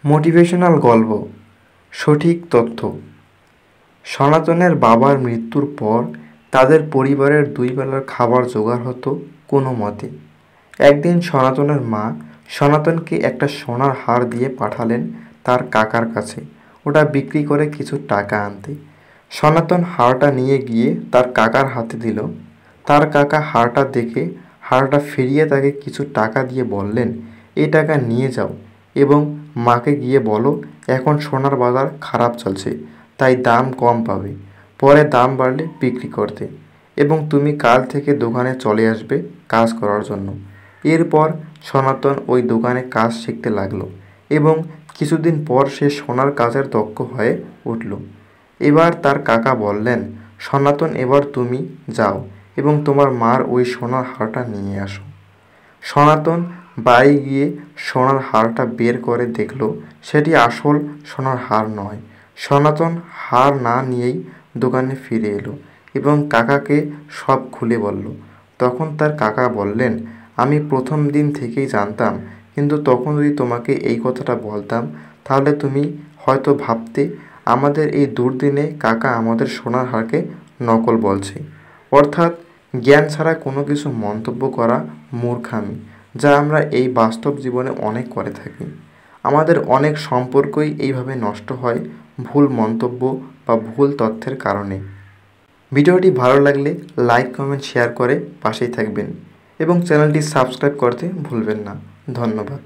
Motivational গল্প। সঠিক তথ্য। সনাতনের বাবার মৃত্যুর পর তাদের পরিবারের 2 বেলার খাবার জোগাড় হতো কোনো মতে। একদিন সনাতনের মা সনাতনকে একটা সোনার হার দিয়ে পাঠালেন তার কাকার কাছে ওটা বিক্রি করে কিছু টাকা আনতে। সনাতন হারটা নিয়ে গিয়ে তার কাকার হাতে দিল। তার কাকা হারটা দেখে হারটা ফিরিয়ে তাকে কিছু টাকা দিয়ে বললেন, এই টাকা নিয়ে যাও এবং মাকে গিয়ে বলো এখন সোনার বাজার খারাপ চলছে, তাই দাম কম পাবে, পরে দাম বাড়লে বিক্রি করতে, এবং তুমি কাল থেকে দোকানে চলে আসবে কাজ করার জন্য। এরপর সনাতন ওই দোকানে কাজ শিখতে লাগলো এবং কিছুদিন পর সে সোনার কাজের দক্ষ হয়ে উঠল। এবার তার কাকা বললেন, সনাতন এবার তুমি যাও এবং তোমার মার ওই সোনার হারটা নিয়ে আসো। সনাতন বাড়ি গিয়ে সোনার হারটা বের করে দেখল সেটি আসল সোনার হার নয়। সনাতন হার না নিয়েই দোকানে ফিরে এলো এবং কাকাকে সব খুলে বলল। তখন তার কাকা বললেন, আমি প্রথম দিন থেকেই জানতাম, কিন্তু তখন যদি তোমাকে এই কথাটা বলতাম তাহলে তুমি হয়তো ভাবতে আমাদের এই দুর্দিনে কাকা আমাদের সোনার হারকে নকল বলছে। অর্থাৎ জ্ঞান ছাড়া কোনো কিছু মন্তব্য করা মূর্খামি, যা আমরা এই বাস্তব জীবনে অনেক করে থাকি। আমাদের অনেক সম্পর্কই এইভাবে নষ্ট হয় ভুল মন্তব্য বা ভুল তথ্যের কারণে। ভিডিওটি ভালো লাগলে লাইক, কমেন্ট, শেয়ার করে পাশেই থাকবেন এবং চ্যানেলটি সাবস্ক্রাইব করতে ভুলবেন না। ধন্যবাদ।